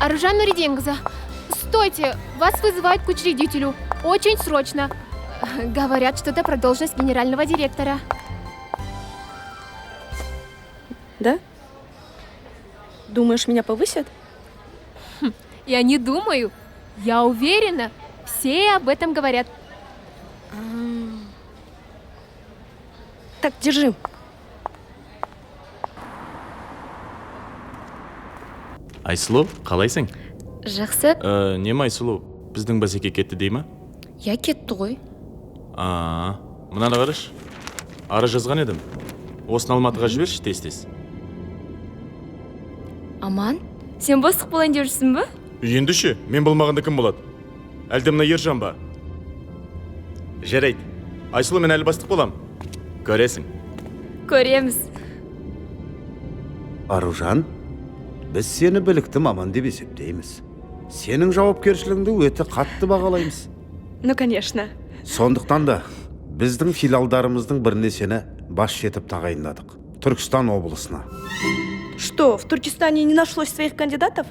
Аружан Нуридингза, стойте, вас вызывают к учредителю. Очень срочно. Говорят, что это про должность генерального директора. Да? Думаешь, меня повысят? Я не думаю. Я уверена. Все об этом говорят. Так, держи. Айсұлу, қалайсың? Жақсы. Нем Айсұлу, біздің бәсеке кетті дей ма? Я кетті ғой. Мынаны қараш. Ары жазған едім. Осыны Алматыға жіберші тез-тез. Аман, сен бастық болайын деп жүрсің бе? Енді ше, мен болмағанда кім болады? Әлде мына Ержан ба? Жарайды. Айсұлу, мен әлі бастық болам. Көресің. Көреміз. Аружан, біз сені білікті маман деп есептейміз. Сенің жауапкершілігіңді өте қатты бағалаймыз. Ну, конечно. Сондықтан да біздің филиалдарымыздың біріне сені бас жетіп тағайындадық. Түркістан облысына. Что, в Туркестане не нашлось своих кандидатов?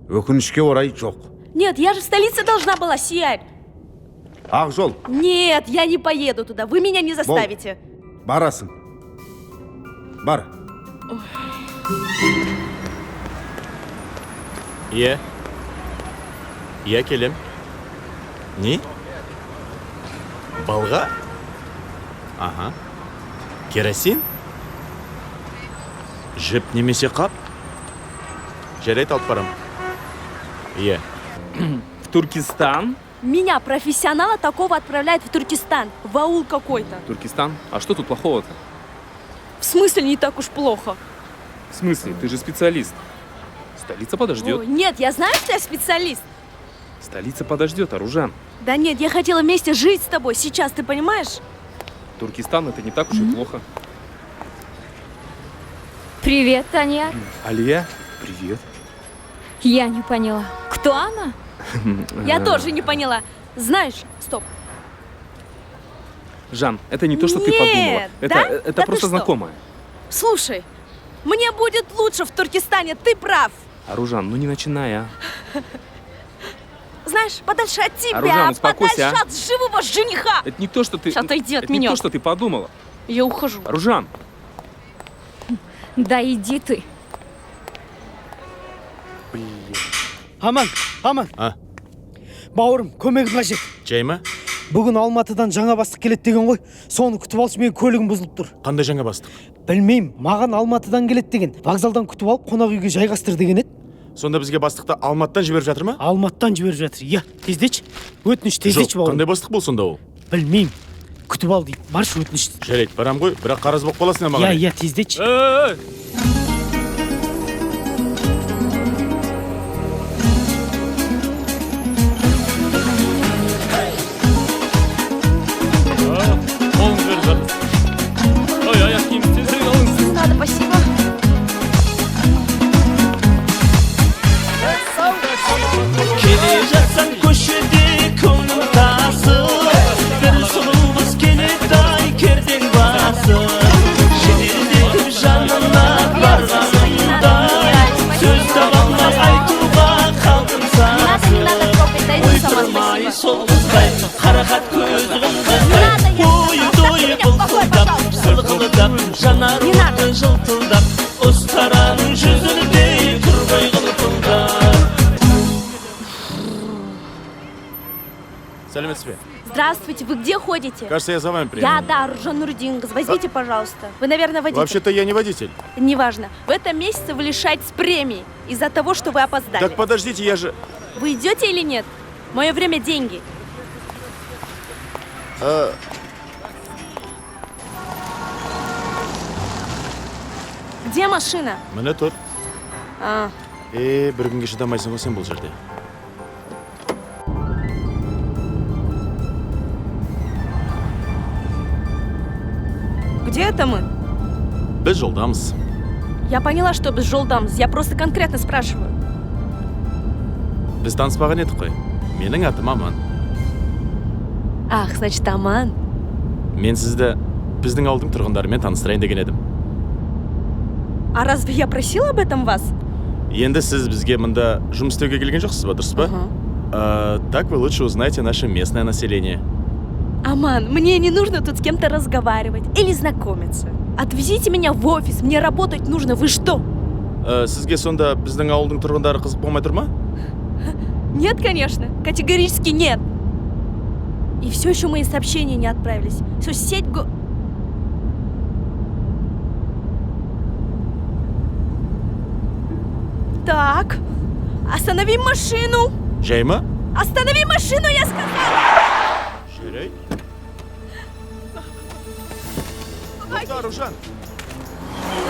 Өкінішке орай жоқ. Нет, я же в столице должна была сиять. Ақжол. Нет, я не поеду туда, вы меня не заставите. Барасың. Бар. Иә, келем. Не? Балға? Аха. Керосин? Жіп немесе қап? Жарайды, алып барам. Иә. В Туркестан? Меня, профессионала такого, отправляют в Туркестан, в аул какой-то. Туркестан? А что тут плохого-то? В смысле не так уж плохо? В смысле? Ты же специалист. Столица подождет. Ой, нет, я знаю, что я специалист. Столица подождет, Аружан. Да нет, я хотела вместе жить с тобой сейчас, ты понимаешь? Туркестан — это не так уж и плохо. Привет, Таня. Алия, привет. Я не поняла. Кто она? Я тоже не поняла. Знаешь, стоп. Жан, это не то, что ты Нет, подумала. да? Это Да ты просто что? знакомая. Слушай, мне будет лучше в Туркестане, ты прав. Аружан, ну не начинай, а. Знаешь, подальше от тебя, Аружан, успокойся, подальше от живого жениха. Это не то, что ты... Сейчас отойди от это меня. не то, что ты подумала. Я ухожу. Аружан. Да иди ты. Блин. Аман. Бауырым, көмегім қажет. Жай ма? Бүгін Алматыдан жаңа бастық келеді деген ғой. Соны күтіп алшы, менің көлігім бұзылып тұр. Қандай жаңа бастық? Білмеймін, маған Алматыдан келеді деген. Вокзалдан күтіп алып, қонақ үйге жайғастыр деген еді. Сонда бізге бастықты Алматыдан жіберіп жатыр ма? Алматыдан жіберіп жатыр. Иә, тездечі. Өтініш тездечі бауырым. Қандай бастық бол сонда ол? Білмеймін. Күтіп ал дейді. Баршы өтініш. Жарайды, барам ғой, бірақ қарыз болып қаласың маған. Иә, тездечі. Надо, спасибо. Geleceksen köşede könlüm tası Bir sulumuz keliday kerdin bası Şehirdekim canımda barganımday Söz devamlar aytuğa kaldım sazı Uydurmayı sol kızday Karakat gözüm kızday Uyudu bılkıldap Sılgılıdap Janarımda жылтылдап Ustaranın yüzünü değil Kırgay kılıpılдап Сәлеметсіз бе? Здравствуйте, вы где ходите? Кажется, я за вами приехал. Я, да, Аружан Нуридингз. Возьмите, пожалуйста. Вы, наверное, водитель. Вообще-то я не водитель. Неважно. В этом месяце вы лишаетесь премии из-за того, что вы опоздали. Так подождите, я же... Вы идете или нет? Мое время – деньги. Где машина? Міне тұр. А, Бір күнге шыдамайсың ғой сен бұл жерде. где это мы? Біз жолдамыз. Я поняла, что без жолдамыз. Я просто конкретно спрашиваю. Біз таныспаған едік қой. Менің атым Аман. Ах, значит, Аман. Мен сізді біздің ауылдың тұрғындарымен таныстырайын деген едім. А разве я просила об этом вас? Енді сіз бізге мында жұмыс істеуге келген жоқсыз ба, дұрыс па? Так вы лучше узнаете наше местное население. Аман, мне не нужно тут с кем-то разговаривать или знакомиться. Отвезите меня в офис, мне работать нужно, вы что? Сізге сонда біздің ауылдың тұрғындары қызық болмай тұр ма? Нет, конечно, категорически нет. И все еще мои сообщения не отправились. Все, сеть Так, останови машину! Жай ма? Останови машину, я сказала! Жарай. Тоқта, Аружан!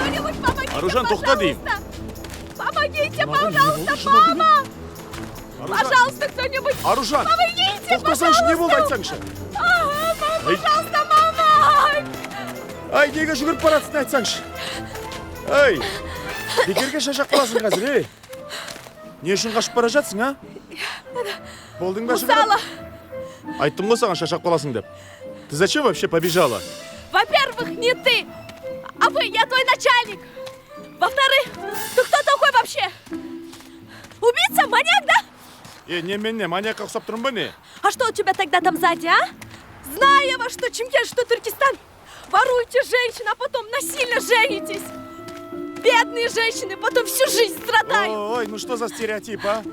Кто-нибудь помогите, Аружан, тоқта деймін. Помогите, пожалуйста, мама! Пожалуйста, кто-нибудь Аружан! помогите, Тоқтасаңшы, не болды айтсаңшы? пожалуйста, мама! Ай, неге жүгіріп баратсың айтсаңшы? Ай, бекерге шашақ қаласың қазір, ей? Не үшін қашып бара жатсың, а? Болдың ба Устала. жүгіріп? Айттым ғой саған шашақ қаласың деп. Ты зачем вообще побежала? Во-первых, не ты, а вы, я твой начальник. Во-вторых, ты кто такой вообще? Убийца, маньяк, да? Не, мен маньякқа ұқсап тұрмын ба не? А что у тебя тогда там сзади, а? Знаю я вас, что Чимкент, что Туркестан. Воруете женщин, а потом насильно женитесь. Бедные женщины потом всю жизнь страдают. Ой, ну что за стереотип, а?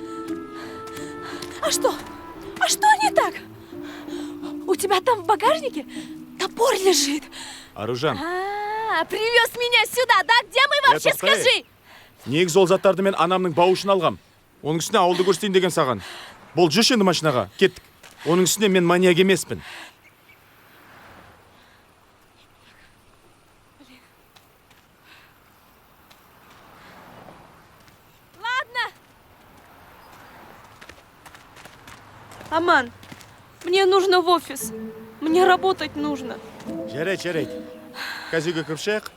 А что? А что не так? У тебя там в багажнике топор лежит. Аружан, Привез меня сюда, да? Где мы вообще, тоқтай. скажи? негізі ол заттарды мен анамның бауышын алғам. Оның үстіне ауылды көрсетейін деген саған. Бол, жүрші енді машинаға, кеттік. Оның үстіне мен маньяк емеспін. Ладно. Аман, мне нужно в офис. Мне работать нужно. Жарайды. Қазір үйге кіріп шығайық,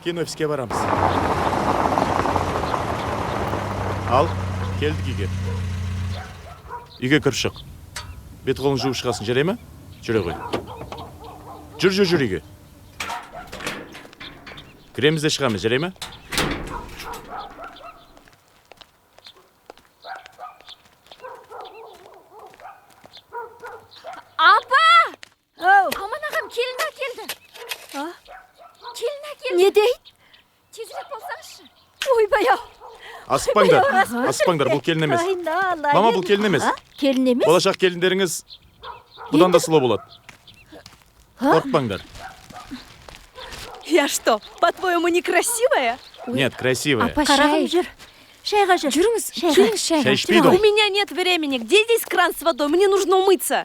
кейін офиске барамыз. Ал, келдік үйге. Үйге кіріп шық. Бет қолын жуып шығасын, жарай ма? Жүре ғой. Жүр үйге. Кіреміз де шығамыз, жарай ма? Апа! Аман ағам, келін әкелді. Келін әкелді. Не дейт? Тезірек болсаңшы. Ойбай-ау. Асықпаңдар, бұл келін емес. Мама, бұл келін емес. Келін емес? Болашақ келіндеріңіз бұдан да сұлу болады. Қорқпаңдар. Я что, по-твоему, некрасивая? Нет, красивая. Апа, шай. Шайға жүр. Жүріңіз, келіңіз шайға. Шай ішпейді У ол. меня нет времени. Где здесь кран с водой? Мне нужно умыться.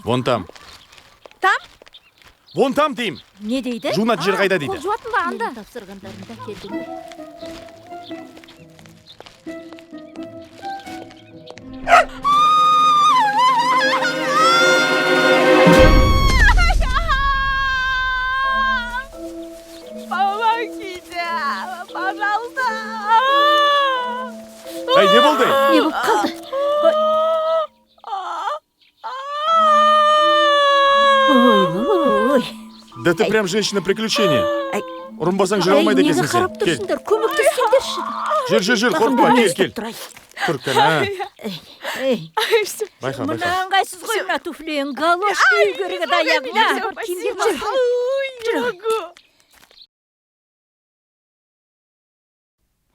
Вон там. Там? Вон там деймін. Не дейді? Жуынатын жер қайда дейді. Қол жуатын ба анда? Тапсырғандарында келдің. Помогите, пожалуйста. Ай, не болды? Не болып қалды? Ой. Да ты прям женщина-приключение. Ұрынбасаң жүре алмайды Неге екенсің қарап сен. Кел. тұрсыңдар? Көмектессеңдерші. Жүр, қорқпа, кел. Тұр, а? Ей, Байқа. мына ыңғайсыз ғой мына туфлиң. Галош кию керек еді аяғына. Киімдер жүр.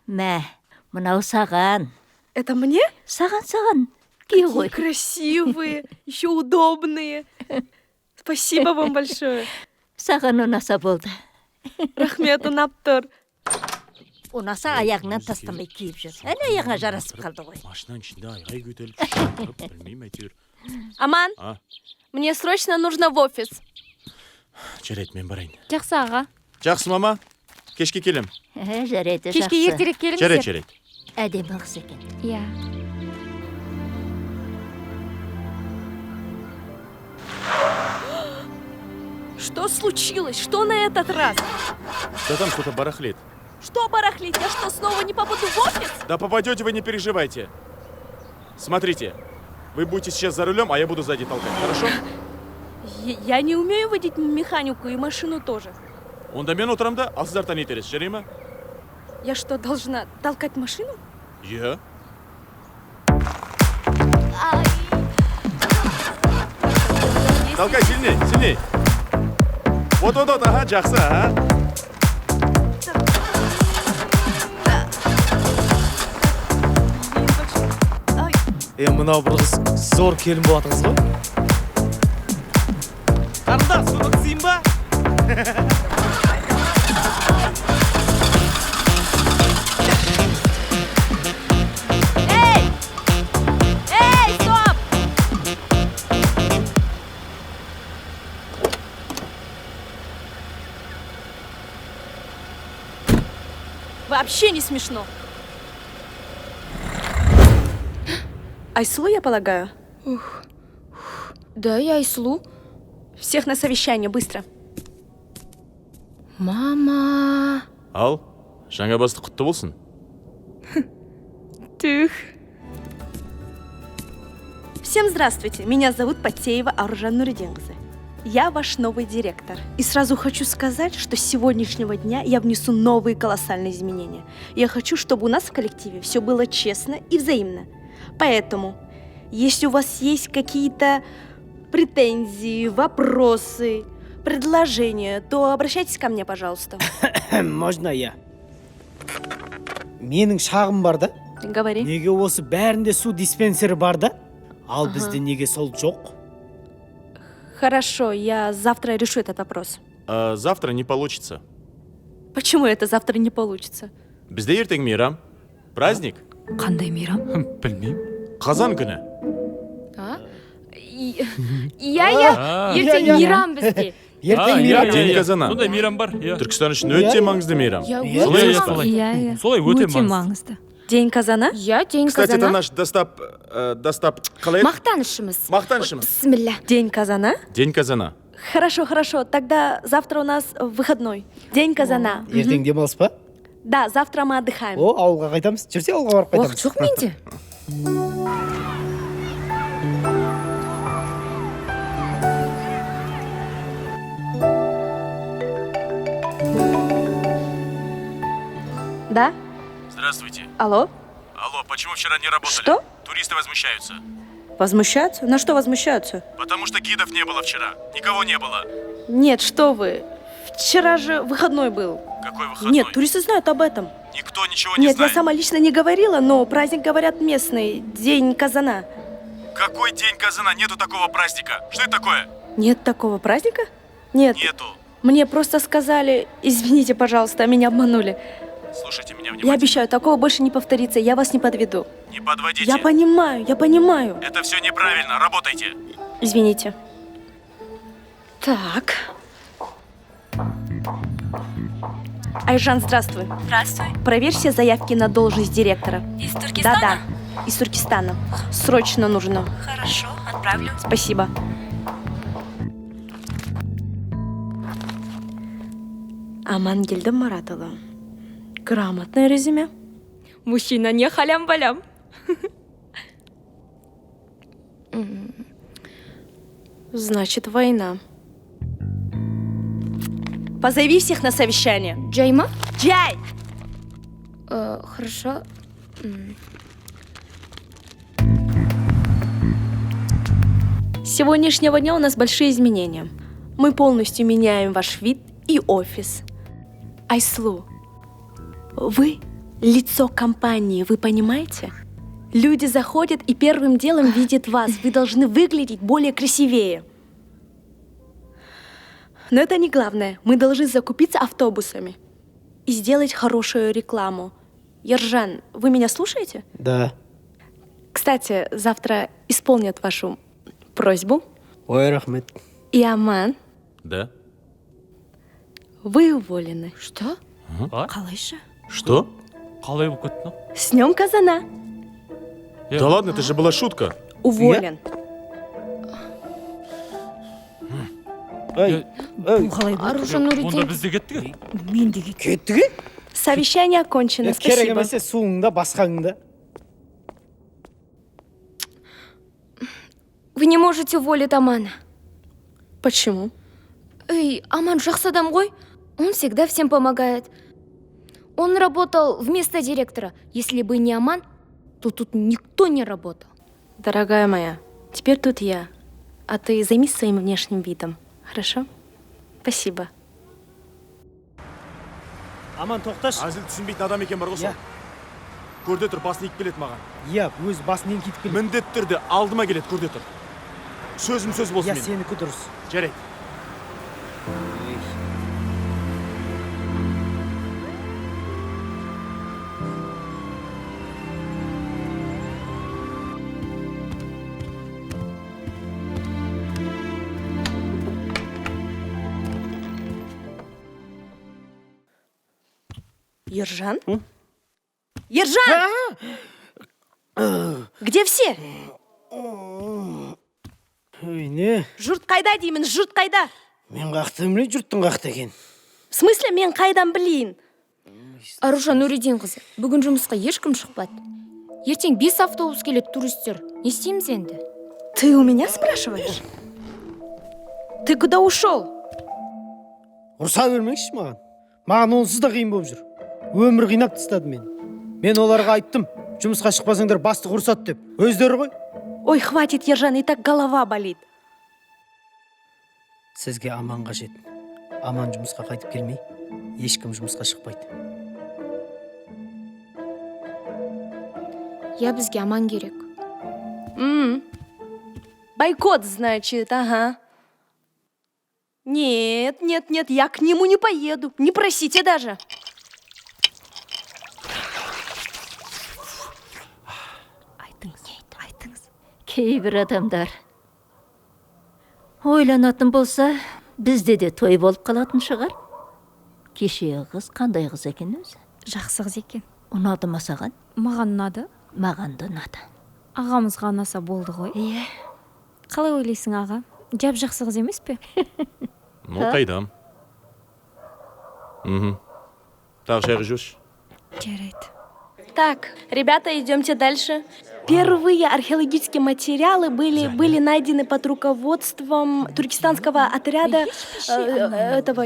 Мә, мынау саған. Это мне? Саған. Кие Какие ғой. красивые, еще удобные. Спасибо вам большое. Саған ұнаса болды. Рахмет, ұнап тұр. Ұнаса аяғынан тастамай киіп жүр. Әне аяғына жарасып қалды ғой. Машинаның ішінде айғай көтеріліп білмеймін әйтеуір. Аман, А, мне срочно нужно в офис. жарайды, мен барайын. Жақсы аға. Жақсы, мама. Кешке келем. Жарайды, Кешке жақсы. ертерек келіңіздер. Жарайды. Әдемі қыз екен. Иә. Что случилось? Что на этот раз? Да там что-то барахлит. Что барахлить? Я что, снова не попаду в офис? Да попадете, вы не переживайте. Смотрите, вы будете сейчас за рулем, а я буду сзади толкать, хорошо? Я не умею водить механику и машину тоже. Онда мен отырамын да, ал сіздер тани тересіз, жарай ма? Я что, должна толкать машину? Иә. Толкай сильней, сильней. Вот, ага, жақсы, а. мынау бір қыз зор келін болатыңыз ғой. Қарындас, соны қызайын ба? Эй, стоп! Вообще не смешно. Айслу, я полагаю? Да, я Айслу. Всех на совещание, быстро. Мама. Ал, жаңа бастық құтты болсын. Тых. Всем здравствуйте, меня зовут Потеева Аружан Нуриденгзе. Я ваш новый директор. И сразу хочу сказать, что с сегодняшнего дня я внесу новые колоссальные изменения. Я хочу, чтобы у нас в коллективе все было честно и взаимно. Поэтому, если у вас есть какие-то претензии, вопросы, предложения, то обращайтесь ко мне, пожалуйста. Можно я? Менің шағым бар да. Говори. Неге осы бәрінде су диспенсері бар да? Ал бізде неге сол жоқ? Хорошо, я завтра решу этот вопрос. А завтра не получится. Почему это завтра не получится? Бізде ертең мейрам. Праздник. Қандай мейрам? Білмеймін. Қазан күні. Я ертең мейрам бізде. Ертең мейрам. День казана. Сондай мейрам бар, иә. Түркістан үшін өте маңызды мейрам. Я Солай өте емес пе? маңызды. Солай өте маңызды. День казана? Я день Кстати, это казана. наш достап қалай еді? Мақтанышымыз. Мақтанышымыз. Бисмилля. День казана? День казана. Хорошо, хорошо. Тогда завтра у нас выходной. День казана. Ертең демалыс па? Да, завтра мы отдыхаем. О, ауылға қайтамыз. Жүрсе ауылға барып Уақыт қайтамыз. жоқ менде. Да? Здравствуйте. Алло? Алло, почему вчера не работали? Что? Туристы возмущаются. Возмущаются? На что возмущаются? Потому что гидов не было вчера. Никого не было. Нет, что вы. Вчера же выходной был. Какой выходной? Нет, туристы знают об этом. Никто ничего не Нет, знает. я сама лично не говорила, но праздник, говорят, местный. День казана. Какой день казана? Нету такого праздника. Что это такое? Нет такого праздника? Нет. Нету. Мне просто сказали, извините, пожалуйста, меня обманули. Слушайте меня Я внимательно. обещаю, такого больше не повторится, я вас не подведу. Не подводите. Я понимаю. Это все неправильно. Работайте. Извините. Так. Айжан, здравствуй. Здравствуй. Проверь все заявки на должность директора. Из Туркестана? Да-да, из Туркестана. Срочно нужно. Хорошо, отправлю. Спасибо. Амангелді Маратұлы. Грамотное резюме. Мужчина не халям-балям. Значит, война. Позови всех на совещание. Джайма? Джай! Хорошо. С сегодняшнего дня у нас большие изменения. Мы полностью меняем ваш вид и офис. Айслу, вы лицо компании, вы понимаете? Люди заходят и первым делом видят вас. Вы должны выглядеть более красивее. Но это не главное. Мы должны закупиться автобусами и сделать хорошую рекламу. Ержан, вы меня слушаете? Да. Кстати, завтра исполнят вашу просьбу. Ой, рахмет. И Аман, Да? вы уволены. Что? Қалайша? Что? Қалай болып кетті? С днем казана. Да ладно, это же была шутка. Уволен. Ой, ой, Қалай болды? Аружан Онда Нуриден. бізде кеттік. Мен де кеттім. кеттік е? Совещание окончено. Керек Спасибо. емесе суыңда басқаңда. Вы не можете уволить Амана. Почему? Эй, Аман жақсы адам ғой. Он всегда всем помогает. Он работал вместо директора. Если бы не Аман, то тут никто не работал. Дорогая моя, теперь тут я. А ты займись своим внешним видом. Хорошо? Спасибо. Аман тоқташы. әзіл түсінбейтін адам екен бар ғой сол. Көрде тұр, басын иіп келеді маған. Иә, өз басынан кетіп келеді. Міндетті түрде алдыма келеді, көрде тұр. Сөзім сөз болсын Иә, менің. сенікі дұрыс. Жарайды. Ержан? Ержан! Где все? Ой, не? Жұрт қайда деймін, жұрт қайда? Мен қақты білейін, жұрттың қақты екен. В смысле, мен қайдан білейін? Аружан Нуриденқызы, бүгін жұмысқа ешкім шықпады. Ертең 5 автобус келеді туристер. Не істейміз енді? Ты у меня спрашиваешь? Ты куда ушел? Ұрса бермекші маған. Маған онсыз да қиын болып жүр. Өмір қинап тастады мені. Мен оларға айттым, жұмысқа шықпасаңдар бастық ұрсады деп. Өздері ғой. Ой, хватит, Ержан, и так голова болит. Сізге Аман қажет. Аман жұмысқа қайтып келмей, ешкім жұмысқа шықпайды. Я бізге Аман керек. Бойкот, значит, ага. Нет, я к нему не поеду. Не просите даже. Айтыңыз. Кейбір адамдар ойланатын болса, бізде де той болып қалатын шығар. Кешегі қыз қандай қыз екен өзі? Жақсы қыз екен. Ұнады ма саған? Маған ұнады. Маған да ұнады. Ағамызға ұнаса болды ғой. Иә. Қалай ойлайсың аға? Жап жақсы қыз емес пе? Ну, қайдам. Так, шайғы жүрші. Жарайды. Так, ребята, идемте дальше. Первые археологические материалы были найдены под руководством туркестанского отряда этого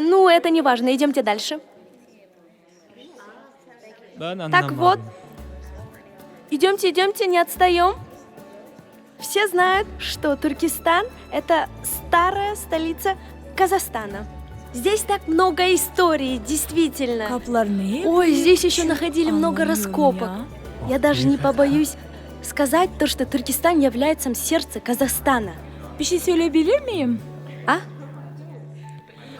ну, это не важно. Идемте дальше. Так вот, идемте, не отстаем. Все знают, что Туркестан – это старая столица Казахстана. Здесь так много историй, действительно. Ой, здесь еще находили много раскопок. Я даже не побоюсь сказать то, что Туркестан является сердцем Казахстана. Bir şey söyleyebilir miyim? А?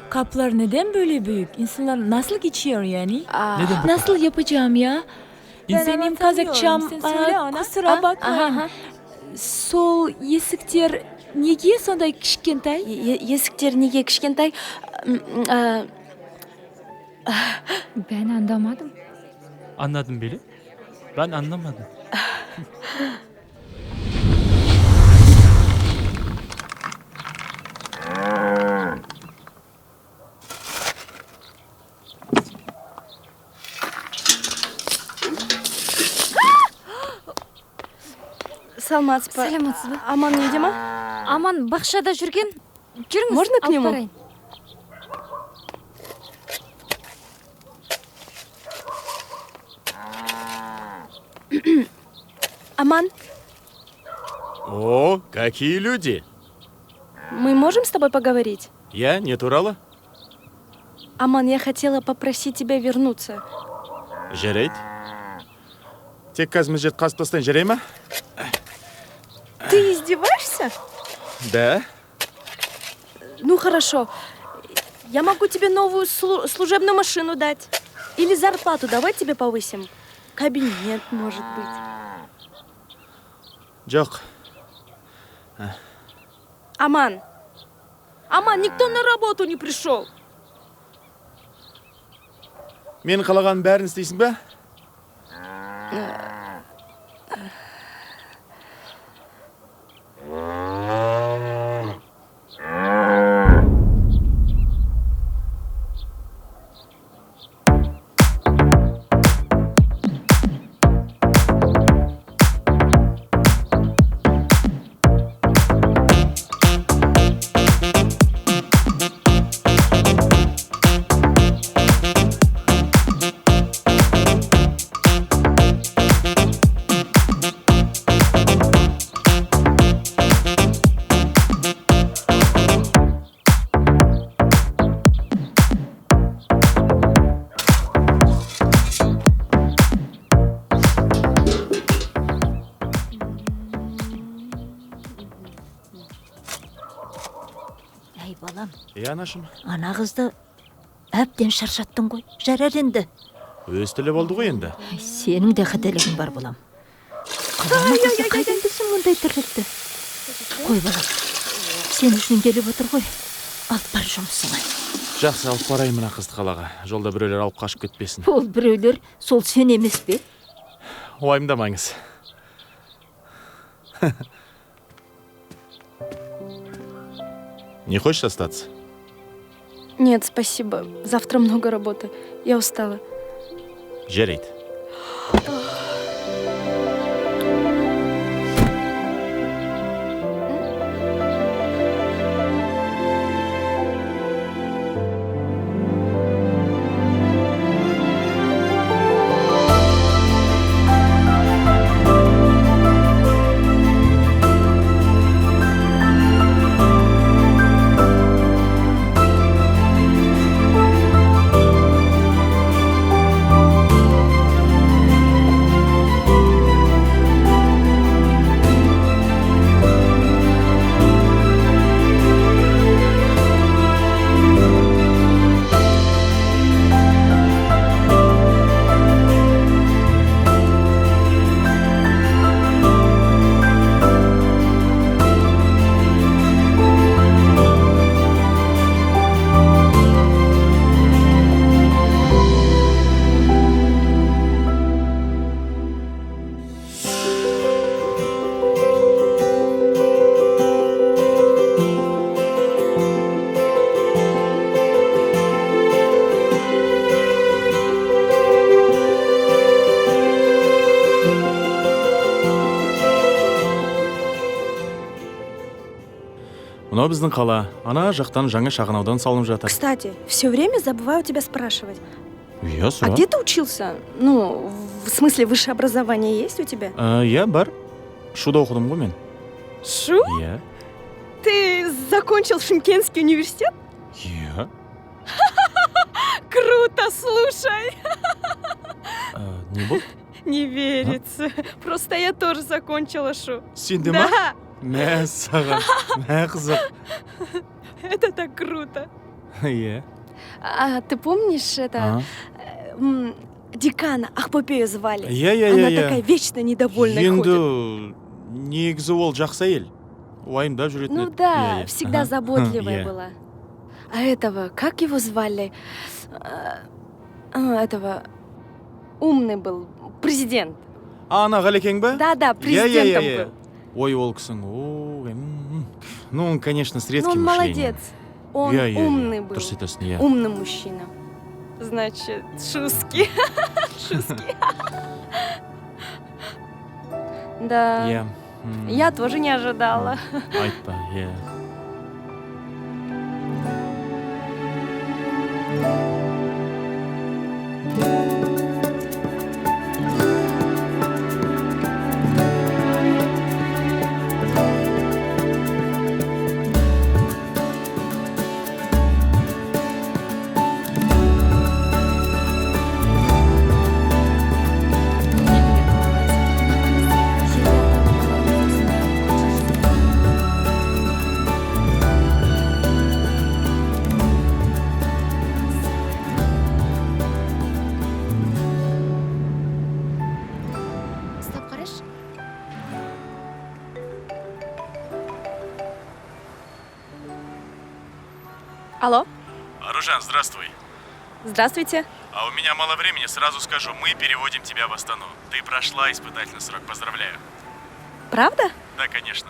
Kaplar neden böyle büyük? İnsanlar nasıl geçiyor yani? А, Nasıl yapacağım ya? Benim Kazakçam kusura bakmayın. Сол есіктер неге сондай кішкентай? есіктер неге кішкентай? Ben anlamadım. Anladım Beli. Ben anlamadım. Саламатсыз ба? Саламатсыз ба? Аман үйде ма? Аман бақшада жүрген. Жүріңіз, Можно к алып нему? барайын. Аман, О, какие люди. мы можем с тобой поговорить? Я не турала? Аман, я хотела попросить тебя вернуться. Жарайды. Тек қазір жет қасып тастайын, жарай ма? Ты издеваешься? Да. Ну хорошо. Я могу тебе новую служебную машину дать. Или зарплату давай тебе повысим. Кабинет, может быть. Жоқ. Аман. Аман, никто на работу не пришел. Мен қалаған бәрін істейсің бе? Әй балам, анашым. ана қызды әбден шаршаттың ғой. Жарар енді. Өз тілі болды ғой енді. Ай, сенің де қателігің бар балам. Қалама қызды қайдан білсің мұндай тірлікті? Қой балам, сен үшін келіп отыр ғой. Алып бар жұмысыңа. Жақсы, алып барайын мына қызды қалаға. Жолда біреулер алып қашып кетпесін. Ол біреулер сол сен емес пе? Уайымдамаңыз. Не хочешь остаться? Нет, спасибо. Завтра много работы. Я устала. Жарейді. Мынау біздің қала. Ана жақтан жаңа шағын аудан салынып жатыр. Кстати, все время забываю тебя спрашивать. Иә, А сұра. где ты учился? Ну, в смысле, высшее образование есть у тебя? Иә, бар. Шуда оқыдым ғой мен. Шу? Иә. Ты закончил Шымкентский университет? Иә. Круто, слушай. Не болды? Не верится. Просто я тоже закончила шу. Сен де ма? Да, Мә саған. Мә қызық. это так круто. Иә. А ты помнишь это? Декана Ахпопею звали. Иә. Она такая вечно недовольная ходит. Енді негізі ол жақсы әйел. Уайымдап жүретін Ну еді. да, Иә. всегда Ага. заботливая Иә. была. А этого, как его звали? Этого, умный был, президент. Ана Ғалекең ба? Да, президентом был. Ой, ол кісің. Ну, он, конечно, с Ну, редким он мышлением. молодец. Он умный был. Дұрыс айтасың, иә. Умный мужчина. Значит, шуски. Шуски. Да. Иә. Я тоже не ожидала. Айтпа, иә. Стоп, қараш. Алло, Аружан, здравствуй. здравствуйте. А у меня мало времени, сразу скажу. Мы переводим тебя в Астану. Ты прошла испытательный срок, поздравляю. Правда? Да, конечно.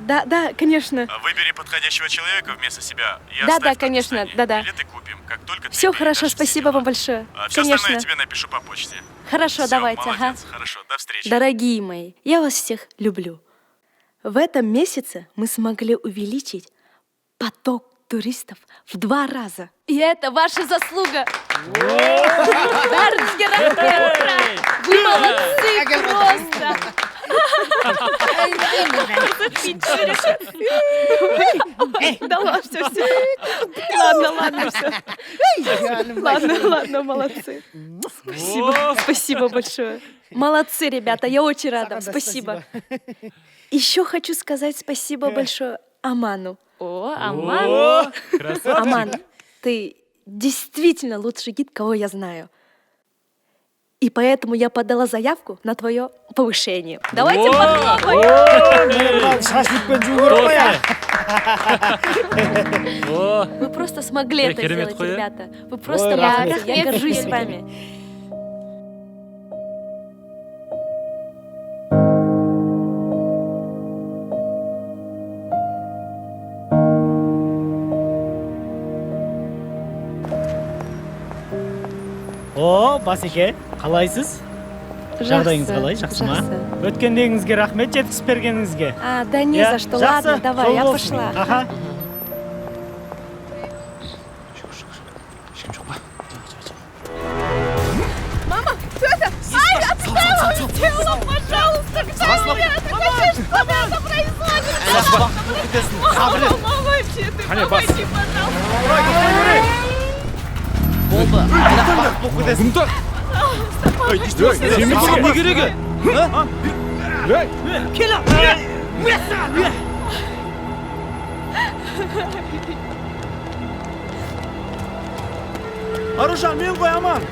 Да, конечно. Выбери подходящего человека вместо себя и Да, оставь в конечно, Пакистане. да. Билеты купим, как только ты Все передашь хорошо, все спасибо дела. вам большое. Все Конечно. остальное я тебе напишу по почте. Хорошо, Всё, давайте, молодец, хорошо, до встречи. Дорогие мои, я вас всех люблю. В этом месяце мы смогли увеличить поток туристов в 2 раза. И это ваша заслуга. Дарья Рахмет, вы молодцы просто. Да ладно, все. Ладно, все. Ладно, молодцы. Спасибо большое. Молодцы, ребята, я очень рада. Спасибо. Еще хочу сказать спасибо большое Аману. О, Аман. О, красавчик. Аман, ты действительно лучший гид, кого я знаю. И поэтому я подала заявку на твое повышение. Давайте похлопаем. мейірхан шашлыкпен жуу керек қой а. О, Вы просто смогли Я это керемет сделать, қой, а? ребята. Вы просто Ой, молодцы. рахмет. Я горжусь вами. О, Басеке, қалайсыз? Жағдайыңыз қалай, жақсы ма? Өткендегіңізге рахмет, жеткізіп бергеніңізге. А, да не Я, за что. жақсы, Ладно, давай, жол я болсын. пошла. Аха. не керек? Аружан, мен ғой аман.